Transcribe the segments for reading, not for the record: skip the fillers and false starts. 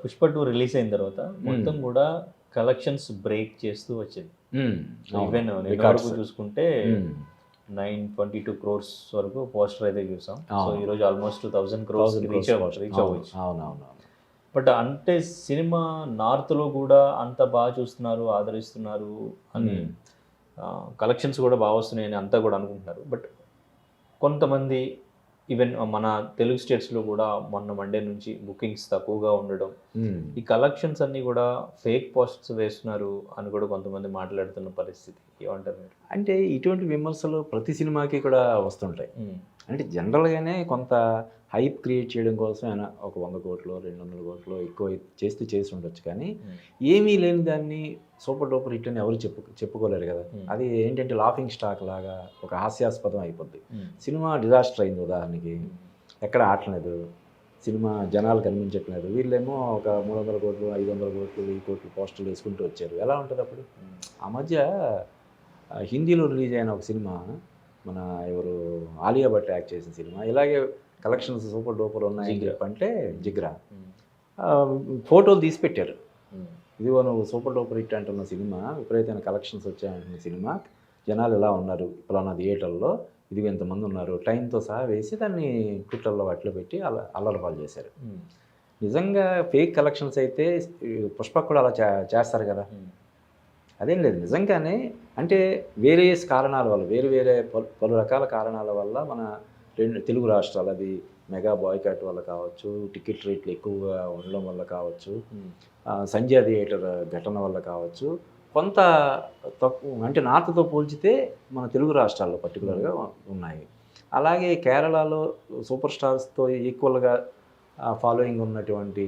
Pushpa 2 release అయిన తర్వాత మొత్తం కూడా కలెక్షన్స్ బ్రేక్ చేస్తూ వచ్చింది. ఈవెన్ నిన్న వరకు చూసుకుంటే 922 crores వరకు పోస్టర్ అయితే చూసాం. సో ఈరోజు ఆల్మోస్ట్ 1000 crores రీచ్ అవ్వచ్చు. బట్ అంటే సినిమా నార్త్లో కూడా అంత బాగా చూస్తున్నారు, ఆదరిస్తున్నారు అని కలెక్షన్స్ కూడా బాగా వస్తున్నాయని అంతా కూడా అనుకుంటున్నారు. బట్ కొంతమంది ఈవెన్ మన తెలుగు స్టేట్స్లో కూడా మొన్న మండే నుంచి బుకింగ్స్ తక్కువగా ఉండడం, ఈ కలెక్షన్స్ అన్నీ కూడా ఫేక్ పోస్ట్స్ వేస్తున్నారు అని కూడా కొంతమంది మాట్లాడుతున్న పరిస్థితి. ఏమంటారు మీరు? అంటే ఇటువంటి విమర్శలు ప్రతి సినిమాకి కూడా వస్తుంటాయి. అంటే జనరల్గానే కొంత హైప్ క్రియేట్ చేయడం కోసం ఆయన ఒక 100 కోట్లు 200 కోట్లు ఎక్కువ చేసి ఉండొచ్చు, కానీ ఏమీ లేని దాన్ని సూపర్ డూపర్ హిట్ అని ఎవరు చెప్పుకోలేరు కదా. అది ఏంటంటే లాఫింగ్ స్టాక్ లాగా ఒక హాస్యాస్పదం అయిపోద్ది. సినిమా డిజాస్టర్ అయింది, ఉదాహరణకి ఎక్కడ ఆడలేదు, సినిమా జనాలు కనిపించట్లేదు, వీళ్ళేమో ఒక 300 కోట్లు 500 కోట్లు 1000 కోట్లు పోస్టర్లు వేసుకుంటూ వచ్చారు. ఎలా ఉంటుంది అప్పుడు? ఆ మధ్య హిందీలో రిలీజ్ అయిన ఒక సినిమా, మన ఎవరు ఆలియా భట్ యాక్ట్ చేసిన సినిమా, ఇలాగే కలెక్షన్స్ సూపర్ డూపర్ ఉన్నాయని చెప్పంటే జిగ్రా ఫోటోలు తీసి పెట్టారు. ఇదిగో నువ్వు సూపర్ డూపర్ హిట్ అంటున్న సినిమా, విపరీతమైన కలెక్షన్స్ వచ్చాయంటున్న సినిమా, జనాలు ఎలా ఉన్నారు పలానా థియేటర్లో, ఇదిగో ఎంతమంది ఉన్నారు, టైంతో సహా వేసి దాన్ని ట్విట్టర్లో వాటిలో పెట్టి అల్లరిపాలు చేశారు. నిజంగా ఫేక్ కలెక్షన్స్ అయితే పుష్ప కూడా అలా చేస్తారు కదా. అదేం లేదు, నిజంగానే అంటే వేరియస్ కారణాల వల్ల వేరే పలు రకాల కారణాల వల్ల మన తెలుగు రాష్ట్రాలు, అది మెగా బాయ్కాట్ వల్ల కావచ్చు, టికెట్ రేట్లు ఎక్కువగా ఉండడం వల్ల కావచ్చు, సంజయ్ థియేటర్ ఘటన వల్ల కావచ్చు, కొంత తక్కువ అంటే నార్త్తో పోల్చితే మన తెలుగు రాష్ట్రాల్లో పర్టికులర్గా ఉన్నాయి. అలాగే కేరళలో సూపర్ స్టార్స్తో ఈక్వల్గా ఫాలోయింగ్ ఉన్నటువంటి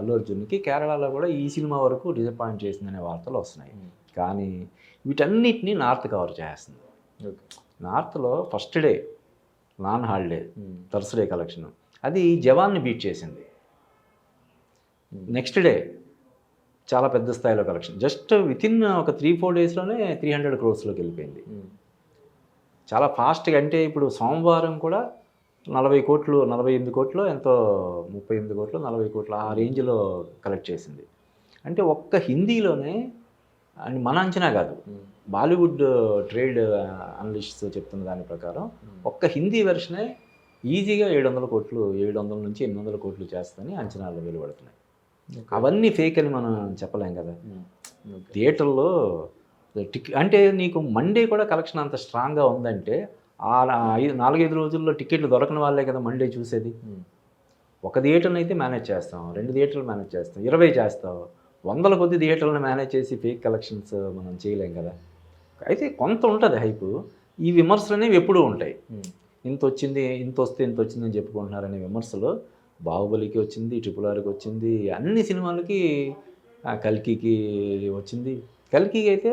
అల్లు అర్జున్కి కేరళలో కూడా ఈ సినిమా వరకు డిసప్పాయింట్ చేసిందనే వార్తలు వస్తున్నాయి. కానీ వీటన్నిటినీ నార్త్ కవర్ చేస్తుంది. నార్త్లో first day non holiday Thursday collection, అది జవాన్ని బీట్ చేసింది. నెక్స్ట్ డే చాలా పెద్ద స్థాయిలో కలెక్షన్, జస్ట్ వితిన్ ఒక 3-4 డేస్లోనే 300 crores వెళ్ళిపోయింది. చాలా ఫాస్ట్గా. అంటే ఇప్పుడు సోమవారం కూడా 40 కోట్లు 48 కోట్లు ఎంతో 38 కోట్లు 40 కోట్లు ఆ రేంజ్లో కలెక్ట్ చేసింది. అంటే ఒక్క హిందీలోనే, అని మన అంచనా కాదు, బాలీవుడ్ ట్రేడ్ అనలిస్ట్స్ చెప్తున్న దాని ప్రకారం ఒక్క హిందీ వెర్షనే ఈజీగా 700 కోట్లు 700 నుంచి 800 కోట్లు చేస్తుందని అంచనాలు వెలువడుతున్నాయి. అవన్నీ ఫేక్ అని మనం చెప్పలేం కదా. థియేటర్లో అంటే నీకు మండే కూడా కలెక్షన్ అంత స్ట్రాంగ్గా ఉందంటే ఆ 4-5 రోజుల్లో టికెట్లు దొరకని వాళ్ళే కదా మండే చూసేది. ఒక థియేటర్ని అయితే మేనేజ్ చేస్తాం, 2 థియేటర్లు మేనేజ్ చేస్తాం, 20 చేస్తాం, 100 కొద్ది థియేటర్లను మేనేజ్ చేసి ఫేక్ కలెక్షన్స్ మనం చేయలేం కదా. అయితే కొంత ఉంటుంది హైపు. ఈ విమర్శలు అనేవి ఎప్పుడూ ఉంటాయి. ఇంత వచ్చింది, ఇంత వస్తే ఇంత వచ్చిందని చెప్పుకుంటున్నారనే విమర్శలు బాహుబలికి వచ్చింది, RRRకి వచ్చింది, అన్ని సినిమాలకి, కల్కికి వచ్చింది. కల్కికి అయితే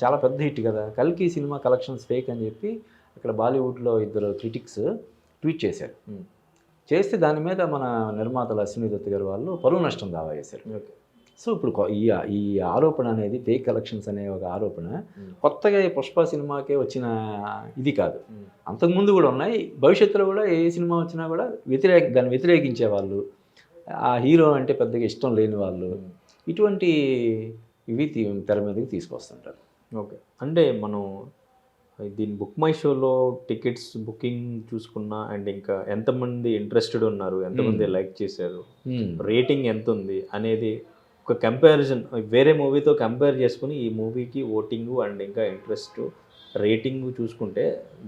చాలా పెద్ద హిట్ కదా. కల్కి సినిమా కలెక్షన్స్ ఫేక్ అని చెప్పి ఇక్కడ బాలీవుడ్లో 2 క్రిటిక్స్ ట్వీట్ చేశారు. చేస్తే దాని మీద మన నిర్మాతలు అశ్విని దత్ గారు వాళ్ళు పరువు నష్టం దావా చేశారు. సో ఇప్పుడు ఈ ఆరోపణ అనేది ఫేక్ కలెక్షన్స్ అనే ఒక ఆరోపణ కొత్తగా ఈ పుష్ప సినిమాకే వచ్చిన ఇది కాదు, అంతకుముందు కూడా ఉన్నాయి. భవిష్యత్తులో కూడా ఏ సినిమా వచ్చినా కూడా దాన్ని వ్యతిరేకించే వాళ్ళు, ఆ హీరో అంటే పెద్దగా ఇష్టం లేని వాళ్ళు, ఇటువంటి ఇవి తెర మీదకి తీసుకొస్తుంటారు. ఓకే, అంటే మనం దీని బుక్ మై షోలో టికెట్స్ బుకింగ్ చూసుకున్నా, అండ్ ఇంకా ఎంతమంది ఇంట్రెస్టెడ్ ఉన్నారు, ఎంతమంది లైక్ చేశారు, రేటింగ్ ఎంత ఉంది అనేది ఒక కంపారిజన్ వేరే మూవీతో కంపేర్ చేసుకుని ఈ మూవీకి ఓటింగు అండ్ ఇంకా ఇంట్రెస్ట్ రేటింగ్ చూసుకుంటే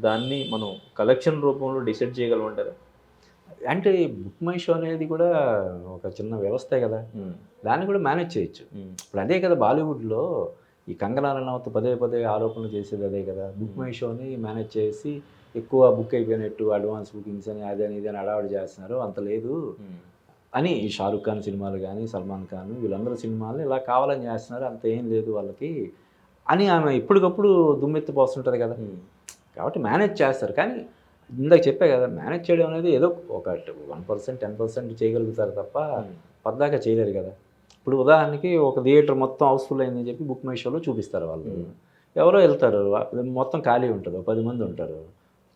దాన్ని మనం కలెక్షన్ రూపంలో డిసైడ్ చేయగలమంటారా? అంటే బుక్ మై షో అనేది కూడా ఒక చిన్న వ్యవస్థే కదా, దాన్ని కూడా మేనేజ్ చేయొచ్చు. ఇప్పుడు అదే కదా బాలీవుడ్లో ఈ కంగనా రనౌత్ పదే ఆరోపణలు చేసేది అదే కదా. బుక్ మై షోని మేనేజ్ చేసి ఎక్కువ బుక్ అయిపోయినట్టు అడ్వాన్స్ బుకింగ్స్ అని అదని ఇదని అడావిడి చేస్తున్నారు, అంత లేదు అని ఈ షారుఖ్ ఖాన్ సినిమాలు కానీ సల్మాన్ ఖాన్ వీళ్ళందరూ సినిమాలు ఇలా కావాలని చేస్తున్నారు, అంత ఏం లేదు వాళ్ళకి అని ఆమె ఇప్పటికప్పుడు దుమ్మెత్తిపోతుంటుంది కదా. కాబట్టి మేనేజ్ చేస్తారు. కానీ ఇందాక చెప్పే కదా, మేనేజ్ చేయడం అనేది ఏదో ఒక 1% 10% చేయగలుగుతారు తప్ప పద్దాకా చేయలేరు కదా. ఇప్పుడు ఉదాహరణకి ఒక థియేటర్ మొత్తం హౌస్ఫుల్ అయిందని చెప్పి బుక్ మై షోలో చూపిస్తారు. వాళ్ళు ఎవరో వెళ్తారు, మొత్తం ఖాళీ ఉంటుంది, 10 మంది ఉంటారు,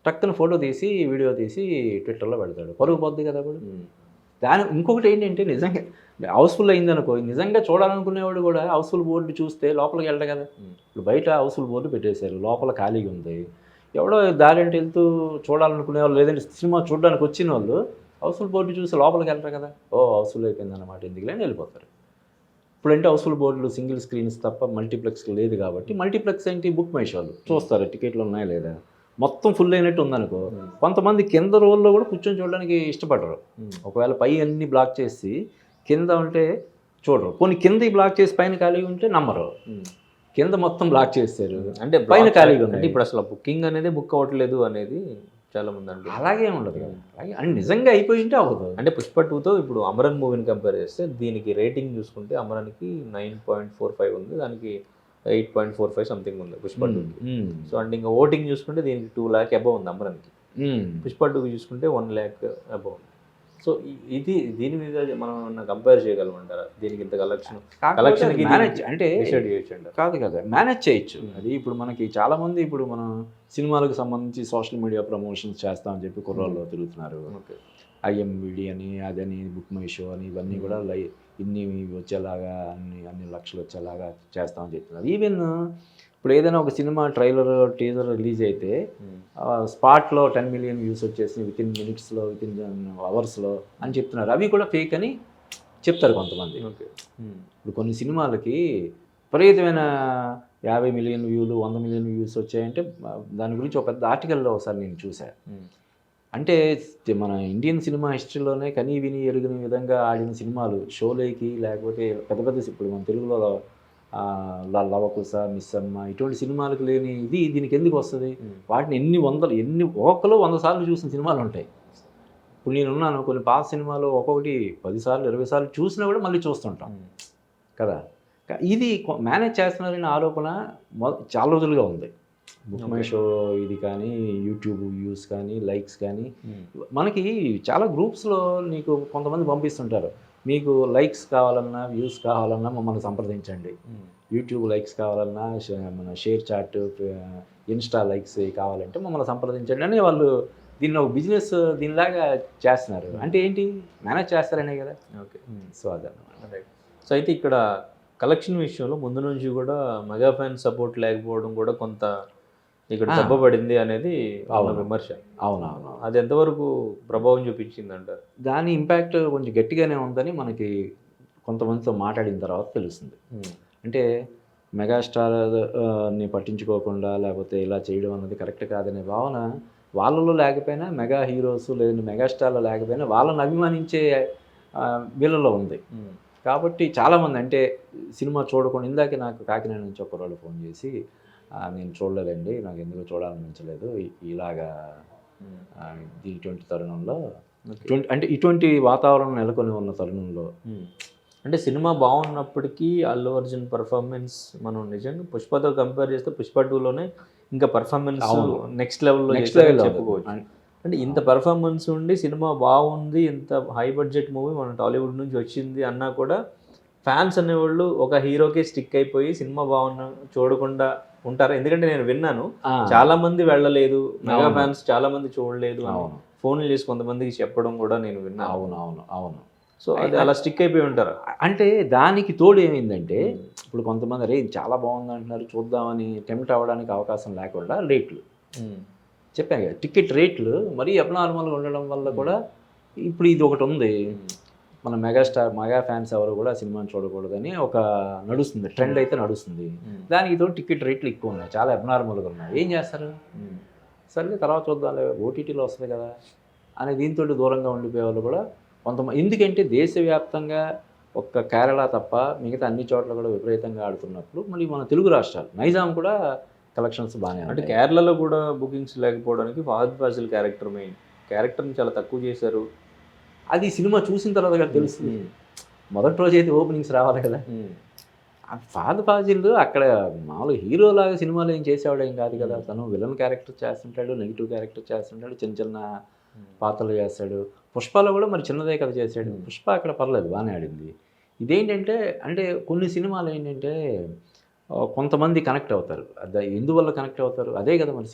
టక్కున ఫోటో తీసి వీడియో తీసి ట్విట్టర్లో పెడతాడు, పరుగు పోద్ది కదా. అప్పుడు ఇంకొకటి ఏంటంటే నిజంగా హౌస్ఫుల్ అయిందనుకో, నిజంగా చూడాలనుకునేవాడు కూడా హౌస్ఫుల్ బోర్డు చూస్తే లోపలికి వెళ్ళడు కదా. ఇప్పుడు బయట హౌస్ఫుల్ బోర్డు పెట్టేశారు, లోపల ఖాళీగా ఉంది. ఎవడో దారి అంటే వెళ్తూ చూడాలనుకునే వాళ్ళు, లేదంటే సినిమా చూడడానికి వచ్చిన వాళ్ళు హౌస్ఫుల్ బోర్డు చూసి లోపలికి వెళ్ళరు కదా. ఓ హౌస్ఫుల్ అయిపోయింది అన్నమాట, ఎందుకులేని వెళ్ళిపోతారు. ఇప్పుడంటే హౌస్ఫుల్ బోర్డులు సింగిల్ స్క్రీన్స్ తప్ప మల్టీప్లెక్స్ లేదు కాబట్టి, మల్టీప్లెక్స్ ఏంటి బుక్ మై షోలు చూస్తారు, టికెట్లు ఉన్నాయా లేదా. మొత్తం ఫుల్ అయినట్టు ఉందనుకో, కొంతమంది కింద రోల్లో కూడా కూర్చొని చూడడానికి ఇష్టపడరు. ఒకవేళ పై అన్ని బ్లాక్ చేసి కింద ఉంటే చూడరు. కొన్ని కింద బ్లాక్ చేసి పైన ఖాళీగా ఉంటే నమ్మరు. కింద మొత్తం బ్లాక్ చేస్తారు, అంటే పైన ఖాళీగా ఉంది. అంటే ఇప్పుడు అసలు బుకింగ్ అనేది బుక్ అవ్వట్లేదు అనేది చాలా మంది అంటారు. అలాగే ఉండదు కదా, అలాగే అండ్ నిజంగా అయిపోయి ఉంటే అవ్వదు. అంటే పుష్ప 2తో ఇప్పుడు అమరన్ మూవీని కంపేర్ చేస్తే దీనికి రేటింగ్ చూసుకుంటే అమరన్కి 9.45 ఉంది, దానికి 8.45 సంథింగ్ ఉంది పుష్ప 2కి. సో అంటే ఇంకా ఓటింగ్ చూసుకుంటే దీనికి 2 lakh అబవ్ ఉంది అమరన్కి. పుష్ప 2కి చూసుకుంటే 1 lakh అబవ్ ఉంది. సో ఇది దీని మీద మనం కంపేర్ చేయగలమంటారా? దీనికి ఇంత కలెక్షన్ మేనేజ్ అంటే కాదు కదా, మేనేజ్ చేయొచ్చు. అది ఇప్పుడు మనకి చాలామంది ఇప్పుడు మనం సినిమాలకు సంబంధించి సోషల్ మీడియా ప్రమోషన్స్ చేస్తామని చెప్పి కుర్రాళ్ళు తిరుగుతున్నారు. ఐఎంవిడి అని, అదని, బుక్ మై షో అని, ఇవన్నీ కూడా ఇన్ని వచ్చేలాగా అన్ని లక్షలు వచ్చేలాగా చేస్తామని చెప్తున్నారు. ఈవెన్ ఇప్పుడు ఏదైనా ఒక సినిమా ట్రైలర్ టీజర్ రిలీజ్ అయితే స్పాట్లో 10 million వ్యూస్ వచ్చేసి వితిన్ మినిట్స్లో, వితిన్ అవర్స్లో అని చెప్తున్నారు. అవి కూడా ఫేక్ అని చెప్తారు కొంతమంది. ఇప్పుడు కొన్ని సినిమాలకి విపరీతమైన 50 million వ్యూలు, 100 million వ్యూస్ వచ్చాయంటే దాని గురించి ఒక పెద్ద ఆర్టికల్లో ఒకసారి నేను చూశాను. అంటే మన ఇండియన్ సినిమా హిస్టరీలోనే కనీ విని ఎరుగని విధంగా ఆడిన సినిమాలు షోలేకి, లేకపోతే పెద్ద పెద్ద ఇప్పుడు మన తెలుగులో లవకుశ, మిస్ అమ్మ, ఇటువంటి సినిమాలకు లేని ఇది దీనికి ఎందుకు వస్తుంది? వాటిని ఎన్ని ఒక్కొక్కలో 100 సార్లు చూసిన సినిమాలు ఉంటాయి. ఇప్పుడు నేనున్నాను, కొన్ని పాత సినిమాలు ఒక్కొక్కటి 10 సార్లు 20 సార్లు చూసినా కూడా మళ్ళీ చూస్తుంటాం కదా. ఇది మేనేజ్ చేస్తున్నారనే ఆరోపణ చాలా రోజులుగా ఉంది. బుక్ మై షో ఇది కానీ, యూట్యూబ్ వ్యూస్ కానీ, లైక్స్ కానీ, మనకి చాలా గ్రూప్స్లో నీకు కొంతమంది పంపిస్తుంటారు, మీకు లైక్స్ కావాలన్నా, వ్యూస్ కావాలన్నా మమ్మల్ని సంప్రదించండి. యూట్యూబ్ లైక్స్ కావాలన్నా, మన షేర్ చాట్, ఇన్స్టా లైక్స్ కావాలంటే మమ్మల్ని సంప్రదించండి అని వాళ్ళు దీన్ని ఒక బిజినెస్ దీనిలాగా చేస్తున్నారు. అంటే ఏంటి, మేనేజ్ చేస్తారనే కదా. ఓకే, సో అదన్నమాట. రైట్. సో అయితే ఇక్కడ కలెక్షన్ విషయంలో ముందు నుంచి కూడా మెగా ఫ్యాన్ సపోర్ట్ లేకపోవడం కూడా కొంత ఇక్కడ దెబ్బపడింది అనేది విమర్శ. అవునవును, అది ఎంతవరకు ప్రభావం చూపించింది అంటారు? దాని ఇంపాక్ట్ కొంచెం గట్టిగానే ఉందని మనకి కొంతమందితో మాట్లాడిన తర్వాత తెలుస్తుంది. అంటే మెగాస్టార్ని పట్టించుకోకుండా లేకపోతే ఇలా చేయడం అన్నది కరెక్ట్ కాదనే భావన వాళ్ళలో లేకపోయినా, మెగా హీరోస్ లేదంటే మెగాస్టార్లో లేకపోయినా వాళ్ళని అభిమానించే వీళ్ళలో ఉంది. కాబట్టి చాలామంది అంటే సినిమా చూడకుండా, ఇందాకే నాకు కాకినాడ నుంచి ఒకరోజు ఫోన్ చేసి, నేను చూడలేదండి, నాకు ఎందుకు చూడాలనిపించలేదు, ఇలాగా ఇటువంటి తరుణంలో, అంటే ఇటువంటి వాతావరణం నెలకొని ఉన్న తరుణంలో, అంటే సినిమా బాగున్నప్పటికీ అల్లు అర్జున్ పర్ఫార్మెన్స్ మనం నిజంగా పుష్పతో కంపేర్ చేస్తే పుష్ప 2లోనే ఇంకా పర్ఫార్మెన్స్ నెక్స్ట్ లెవెల్లో చెప్పుకోవచ్చు. అంటే ఇంత పర్ఫార్మెన్స్ ఉండి సినిమా బాగుంది, ఇంత హై బడ్జెట్ మూవీ మన టాలీవుడ్ నుంచి వచ్చింది అన్నా కూడా ఫ్యాన్స్ అనేవాళ్ళు ఒక హీరోకే స్టిక్ అయిపోయి సినిమా బాగున్నా చూడకుండా ఉంటారు. ఎందుకంటే నేను విన్నాను, చాలా మంది వెళ్ళలేదు, మెగా ఫ్యాన్స్ చాలా మంది చూడలేదు, ఫోన్లు చేసి కొంతమందికి చెప్పడం కూడా నేను విన్నాను. అవును. సో అది అలా స్టిక్ అయిపోయి ఉంటారు. అంటే దానికి తోడు ఏమైందంటే, ఇప్పుడు కొంతమంది రే చాలా బాగుంది అంటున్నారు, చూద్దామని టెంప్ట్ అవ్వడానికి అవకాశం లేకుండా రేట్లు చెప్పాను కదా, టికెట్ రేట్లు మరీ అబ్నార్మల్గా ఉండడం వల్ల కూడా ఇప్పుడు ఇది ఒకటి ఉంది, మన మెగా ఫ్యాన్స్ ఎవరు కూడా సినిమాని చూడకూడదని ఒక నడుస్తుంది, ట్రెండ్ అయితే నడుస్తుంది. దానికి తోడు టికెట్ రేట్లు ఎక్కువ ఉన్నాయి, చాలా అబ్నార్మల్గా ఉన్నాయి. ఏం చేస్తారు, సరే తర్వాత చూద్దాంలే, ఓటీటీలో వస్తుంది కదా అని దీంతో దూరంగా ఉండిపోయే వాళ్ళు కూడా కొంతమంది. ఎందుకంటే దేశవ్యాప్తంగా ఒక్క కేరళ తప్ప మిగతా అన్ని చోట్ల కూడా విపరీతంగా ఆడుతున్నప్పుడు మళ్ళీ మన తెలుగు రాష్ట్రాలు, నైజాం కూడా కలెక్షన్స్ బాగానే, అంటే కేరళలో కూడా బుకింగ్స్ లేకపోవడానికి ఫహద్ ఫాసిల్ క్యారెక్టర్ని చాలా తక్కువ చేశారు. అది సినిమా చూసిన తర్వాత కదా తెలుస్తుంది. మొదటి రోజు అయితే ఓపెనింగ్స్ రావాలి కదా. ఫహద్ ఫాసిల్ అక్కడ మామూలు హీరోలాగా సినిమాలో ఏం చేసేవాడు ఏం కాదు కదా. తను విలన్ క్యారెక్టర్ చేస్తుంటాడు, నెగిటివ్ క్యారెక్టర్ చేస్తుంటాడు, చిన్న చిన్న పాత్రలు చేస్తాడు. పుష్పలో కూడా మరి చిన్నదే కదా చేశాడు. పుష్ప అక్కడ పర్లేదు, బాగానే ఆడింది. ఇదేంటంటే, అంటే కొన్ని సినిమాలు ఏంటంటే కొంతమంది కనెక్ట్ అవుతారు. ఎందువల్ల కనెక్ట్ అవుతారు, అదే కదా మన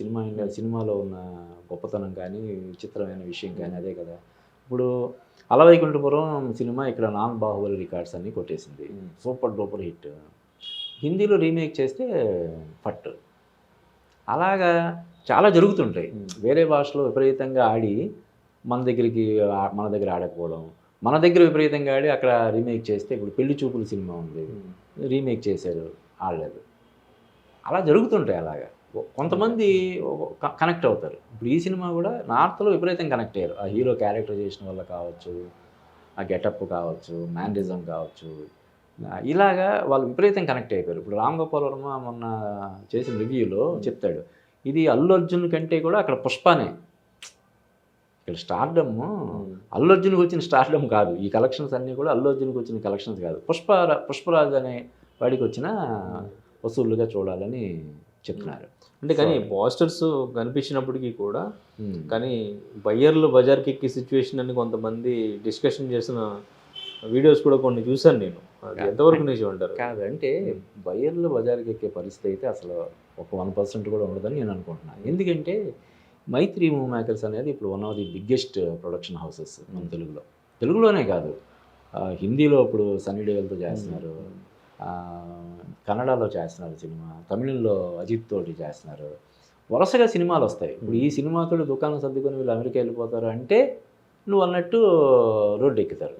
సినిమాలో ఉన్న గొప్పతనం కానీ విచిత్రమైన విషయం కానీ అదే కదా. ఇప్పుడు అలవైకుంఠపురం సినిమా ఇక్కడ నాన్ బాహుబలి రికార్డ్స్ అన్నీ కొట్టేసింది, సూపర్ డూపర్ హిట్. హిందీలో రీమేక్ చేస్తే ఫట్. అలాగా చాలా జరుగుతుంటాయి. వేరే భాషలో విపరీతంగా ఆడి మన దగ్గర ఆడకపోవడం, మన దగ్గర విపరీతంగా ఆడి అక్కడ రీమేక్ చేస్తే, ఇప్పుడు పెళ్లి చూపులు సినిమా ఉంది, రీమేక్ చేశారు, ఆడలేదు. అలా జరుగుతుంటాయి. అలాగా కొంతమంది కనెక్ట్ అవుతారు. ఇప్పుడు ఈ సినిమా కూడా నార్త్లో విపరీతం కనెక్ట్ అయ్యారు. ఆ హీరో క్యారెక్టరైజేషన్ వల్ల కావచ్చు, ఆ గెటప్ కావచ్చు, మ్యానరిజం కావచ్చు, ఇలాగా వాళ్ళు విపరీతం కనెక్ట్ అయిపోయారు. ఇప్పుడు రామ్ గోపాల్ వర్మ మొన్న చేసిన రివ్యూలో చెప్తాడు, ఇది అల్లు అర్జున్ కంటే కూడా అక్కడ పుష్పనే. ఇక్కడ స్టార్డమ్ అల్లు అర్జున్కి వచ్చిన స్టార్డమ్ కాదు, ఈ కలెక్షన్స్ అన్నీ కూడా అల్లు అర్జున్కి వచ్చిన కలెక్షన్స్ కాదు, పుష్పరాజ్ అనే వాడికి వచ్చిన వసూళ్ళుగా చూడాలని చెప్తున్నారు. అంటే కానీ పోస్టర్స్ కనిపించినప్పటికీ కూడా కానీ బయ్యర్లు బజార్కి ఎక్కి సిచ్యువేషన్ అని కొంతమంది డిస్కషన్ చేసిన వీడియోస్ కూడా కొన్ని చూశాను నేను. అది ఎంతవరకు నిజం అంటారు? కాదంటే బయ్యర్లు బజార్కి ఎక్కే పరిస్థితి అయితే అసలు ఒక 1% కూడా ఉండదని నేను అనుకుంటున్నాను. ఎందుకంటే మైత్రి మూవీ మేకర్స్ అనేది ఇప్పుడు one of the biggest production houses మన తెలుగులోనే కాదు, హిందీలో ఇప్పుడు సన్నీ దేవల్తో చేస్తున్నారు, కన్నడలో చేస్తున్నారు సినిమా, తమిళంలో అజిత్ తోటి చేస్తున్నారు, వరుసగా సినిమాలు వస్తాయి. ఇప్పుడు ఈ సినిమాతో దుకాణం సర్దుకొని వీళ్ళు అమెరికా వెళ్ళిపోతారు అంటే నువ్వు అన్నట్టు రోడ్డు ఎక్కుతారు.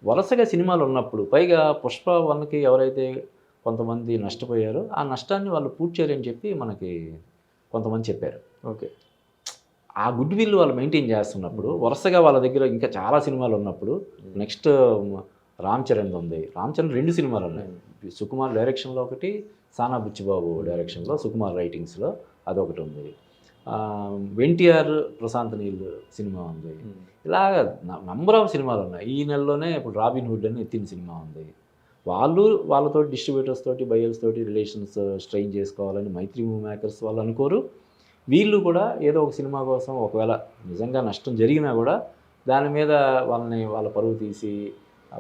వరుసగా సినిమాలు ఉన్నప్పుడు పైగా పుష్ప 1కి ఎవరైతే కొంతమంది నష్టపోయారో ఆ నష్టాన్ని వాళ్ళు పూర్తి చేయరని చెప్పి మనకి కొంతమంది చెప్పారు. ఓకే, ఆ గుడ్ విల్ వాళ్ళు మెయింటైన్ చేస్తున్నప్పుడు వరుసగా వాళ్ళ దగ్గర ఇంకా చాలా సినిమాలు ఉన్నప్పుడు, నెక్స్ట్ రామ్ చరణ్ ఉంది, రామ్ చరణ్ 2 సినిమాలు ఉన్నాయి, సుకుమార్ డైరెక్షన్లో ఒకటి, సానా బుచ్చిబాబు డైరెక్షన్లో, సుకుమార్ రైటింగ్స్లో అదొకటి ఉంది, ఎన్టీఆర్ ప్రశాంత్ నీల్ సినిమా ఉంది, ఇలాగ నంబర్ ఆఫ్ సినిమాలు ఉన్నాయి. ఈ నెలలోనే ఇప్పుడు రాబిన్ హుడ్ అని ఎత్తిన సినిమా ఉంది. వాళ్ళతో డిస్ట్రిబ్యూటర్స్ తోటి బయర్స్ తోటి రిలేషన్స్ స్ట్రెయిన్ చేసుకోవాలని మైత్రి మూవీ మేకర్స్ వాళ్ళు అనుకోరు. వీళ్ళు కూడా ఏదో ఒక సినిమా కోసం ఒకవేళ నిజంగా నష్టం జరిగినా కూడా దాని మీద వాళ్ళ పరువు తీసి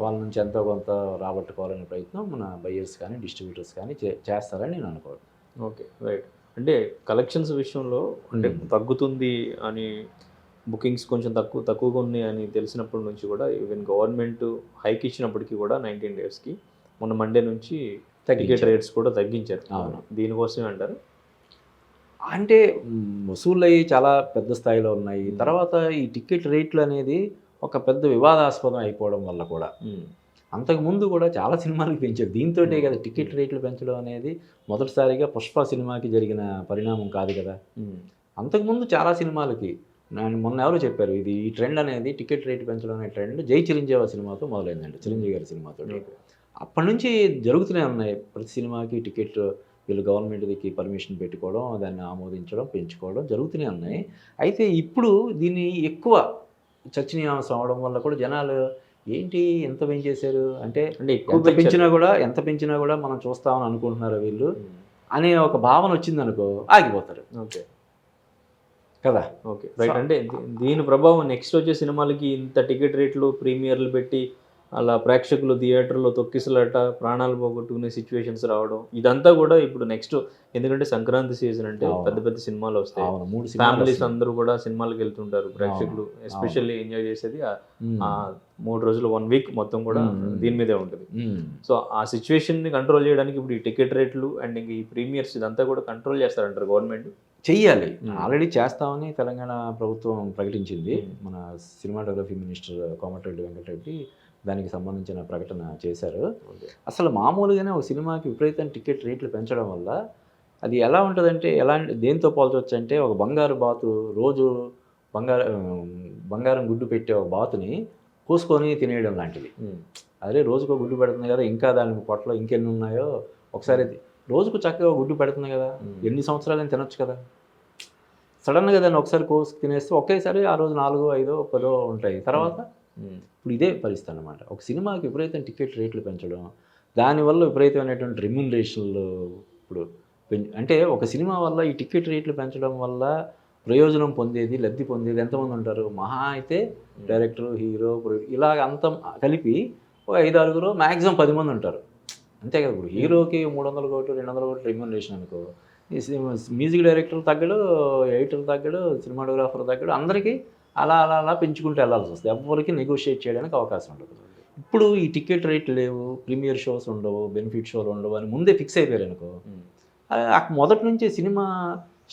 వాళ్ళ నుంచి ఎంతో కొంత రాబట్టుకోవాలనే ప్రయత్నం మన బయ్యర్స్ కానీ డిస్ట్రిబ్యూటర్స్ కానీ చేస్తారని నేను అనుకోవడం. Okay, right. అంటే కలెక్షన్స్ విషయంలో అంటే తగ్గుతుంది అని, బుకింగ్స్ కొంచెం తక్కువగా ఉన్నాయి అని తెలిసినప్పటి నుంచి కూడా ఈవెన్ గవర్నమెంట్ హైక్ ఇచ్చినప్పటికీ కూడా 19 డేస్కి మొన్న మండే నుంచి టికెట్ రేట్స్ కూడా తగ్గించారు. అవును, దీనికోసమే అంటారు. అంటే వసూళ్ళయి చాలా పెద్ద స్థాయిలో ఉన్నాయి. తర్వాత ఈ టికెట్ రేట్లు అనేది ఒక పెద్ద వివాదాస్పదం అయిపోవడం వల్ల కూడా అంతకుముందు కూడా చాలా సినిమాలకు పెంచారు. దీంతోటే కదా టికెట్ రేట్లు పెంచడం అనేది మొదటిసారిగా పుష్ప సినిమాకి జరిగిన పరిణామం కాదు కదా. అంతకుముందు చాలా సినిమాలకి మొన్న ఎవరో చెప్పారు, ఈ ట్రెండ్ అనేది టికెట్ రేటు పెంచడం అనే ట్రెండ్ జై చిరంజీవి సినిమాతో మొదలైందండి, చిరంజీవి గారి సినిమాతో. అప్పటి నుంచి జరుగుతూనే ఉన్నాయి. ప్రతి సినిమాకి టికెట్ వీళ్ళు గవర్నమెంట్కి పర్మిషన్ పెట్టుకోవడం, దాన్ని ఆమోదించడం, పెంచుకోవడం జరుగుతూనే ఉన్నాయి. అయితే ఇప్పుడు దీన్ని ఎక్కువ చర్చనీయాంశం అవడం వల్ల కూడా జనాలు ఏంటి ఎంత పెంచేశారు అంటే ఎంత పెంచినా కూడా మనం చూస్తామని అనుకుంటున్నారు వీళ్ళు అనే ఒక భావన వచ్చిందనుకో ఆగిపోతారు. ఓకే కదా. Okay, right. అంటే దీని ప్రభావం నెక్స్ట్ వచ్చే సినిమాలకి ఇంత టికెట్ రేట్లు ప్రీమియర్లు పెట్టి అలా ప్రేక్షకులు థియేటర్లో తొక్కిసలాట ప్రాణాలు పోగొట్టుకునే సిచ్యువేషన్స్ రావడం, ఇదంతా కూడా ఇప్పుడు నెక్స్ట్, ఎందుకంటే సంక్రాంతి సీజన్ అంటే పెద్ద పెద్ద సినిమాలు వస్తాయి, ఫ్యామిలీస్ అందరూ కూడా సినిమాలకు వెళ్తుంటారు, ప్రేక్షకులు ఎస్పెషల్లీ ఎంజాయ్ చేసేది ఆ 3 రోజులు 1 వీక్ మొత్తం కూడా దీని మీదే ఉంటుంది. సో ఆ సిచ్యువేషన్ని కంట్రోల్ చేయడానికి ఇప్పుడు ఈ టికెట్ రేట్లు అండ్ ఇంక ఈ ప్రీమియర్స్ ఇదంతా కూడా కంట్రోల్ చేస్తారంటారు గవర్నమెంట్. చెయ్యాలి, ఆల్రెడీ చేస్తామని తెలంగాణ ప్రభుత్వం ప్రకటించింది. మన సినిమాటోగ్రఫీ మినిస్టర్ కోమటిరెడ్డి వెంకటరెడ్డి దానికి సంబంధించిన ప్రకటన చేశారు. అసలు మామూలుగానే ఒక సినిమాకి విపరీతం టికెట్ రేట్లు పెంచడం వల్ల అది ఎలా ఉంటుందంటే, దేంతో పోల్చవచ్చు అంటే, ఒక బంగారు బాతు రోజు బంగారం గుడ్డు పెట్టే ఒక బాతుని కోసుకొని తినేయడం లాంటిది. అదే రోజుకో గుడ్డు పెడుతుంది కదా, ఇంకా దాని పొట్టలో ఇంకెన్ని ఉన్నాయో ఒకసారి రోజుకు చక్కగా గుడ్డు పెడుతుంది కదా, ఎన్ని సంవత్సరాలని తినొచ్చు కదా. సడన్గా దాన్ని ఒకసారి కోసి తినేస్తే ఒకేసారి ఆ రోజు 4, 5, 10 ఉంటాయి. తర్వాత ఇప్పుడు ఇదే పరిస్థితి అన్నమాట. ఒక సినిమాకి విపరీతం టికెట్ రేట్లు పెంచడం, దానివల్ల విపరీతమైనటువంటి రెమ్యునరేషన్లు ఇప్పుడు అంటే ఒక సినిమా వల్ల ఈ టికెట్ రేట్లు పెంచడం వల్ల ప్రయోజనం పొందేది, లబ్ధి పొందేది ఎంతమంది ఉంటారు? మహా అయితే డైరెక్టర్, హీరో, ఇలాగ అంత కలిపి ఒక 5-6 మ్యాక్సిమం 10 మంది ఉంటారు అంతే కదా. ఇప్పుడు హీరోకి 300 కోట్లు 200 కోట్లు రెమ్యునరేషన్ అనుకో, మ్యూజిక్ డైరెక్టర్ తగ్గడు, ఎడిటర్ తగ్గడు, సినిమాటోగ్రాఫర్ తగ్గడు, అందరికీ అలా అలా అలా పెంచుకుంటూ వెళ్ళాల్సి వస్తుంది. ఎవరికి నెగోషియేట్ చేయడానికి అవకాశం ఉండదు. ఇప్పుడు ఈ టికెట్ రేట్లు లేవు, ప్రీమియర్ షోస్ ఉండవు, బెనిఫిట్ షోలు ఉండవు అని ముందే ఫిక్స్ అయిపోయారు అనుకో, మొదటి నుంచే సినిమా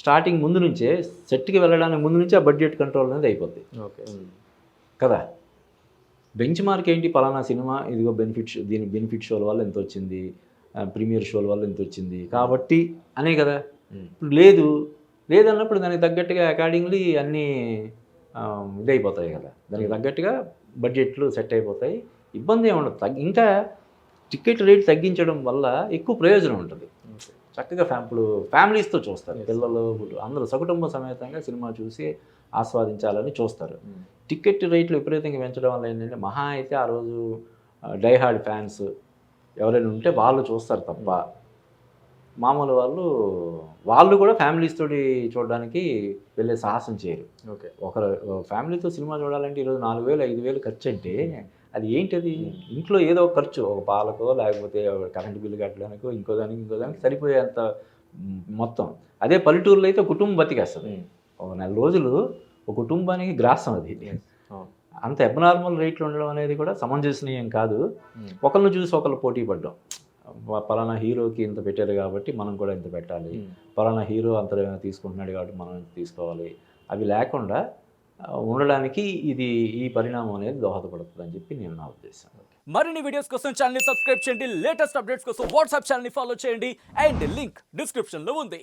స్టార్టింగ్ ముందు నుంచే సెట్కి వెళ్ళడానికి ముందు నుంచే ఆ బడ్జెట్ కంట్రోల్ అనేది అయిపోద్ది. ఓకే కదా, బెంచ్ మార్క్ ఏంటి, పలానా సినిమా ఇదిగో దీని బెనిఫిట్ షోల వల్ల ఎంత వచ్చింది, ప్రీమియర్ షోల వల్ల ఎంత వచ్చింది కాబట్టి అనే కదా. ఇప్పుడు లేదన్నప్పుడు దానికి తగ్గట్టుగా అకార్డింగ్లీ అన్నీ ఇదైపోతాయి కదా, దానికి తగ్గట్టుగా బడ్జెట్లు సెట్ అయిపోతాయి, ఇబ్బంది ఏమి ఉండదు. ఇంకా టికెట్ రేట్ తగ్గించడం వల్ల ఎక్కువ ప్రయోజనం ఉంటుంది. చక్కగా ఫ్యామిలీస్తో చూస్తారు, పిల్లలు అందరూ సకుటుంబ సమేతంగా సినిమా చూసి ఆస్వాదించాలని చూస్తారు. టికెట్ రేట్లు విపరీతంగా పెంచడం వల్ల ఏంటంటే మహా అయితే ఆ రోజు డైహార్డ్ ఫ్యాన్స్ ఎవరైనా ఉంటే వాళ్ళు చూస్తారు తప్ప మామూలు వాళ్ళు కూడా ఫ్యామిలీస్ తోటి చూడడానికి వెళ్ళే సాహసం చేయరు. ఓకే, ఒకరు ఫ్యామిలీతో సినిమా చూడాలంటే ఈరోజు 4,000 5,000 ఖర్చు అంటే అది ఏంటది, ఇంట్లో ఏదో ఒక ఖర్చు, ఒక పాలకో లేకపోతే కరెంటు బిల్లు కట్టడానికో ఇంకో దానికి సరిపోయేంత మొత్తం. అదే పల్లెటూరులో అయితే కుటుంబం బతికేస్తుంది. ఒక 4 రోజులు ఒక కుటుంబానికి గ్రాసం అది. అంత అబ్నార్మల్ రేట్లు ఉండడం అనేది కూడా సమంజసనీయం కాదు. ఒకరిని చూసి ఒకళ్ళు పోటీ పడ్డాం, పలానా హీరోకి ఇంత పెట్టారు కాబట్టి మనం కూడా ఇంత పెట్టాలి, పలానా హీరో అంత తీసుకుంటున్నాడు కాబట్టి మనం ఇంత తీసుకోవాలి, అవి లేకుండా ఉండడానికి ఈ పరిణామం అనేది దోహదపడుతుంది అని చెప్పి నా ఉద్దేశం. మరిన్ని వీడియోస్ కోసం ఛానల్ ని సబ్స్క్రైబ్ చేయండి, లేటెస్ట్ అప్డేట్స్ కోసం వాట్సాప్ ఛానల్ ని ఫాలో చేయండి అండ్ లింక్ డిస్క్రిప్షన్ లో ఉంది.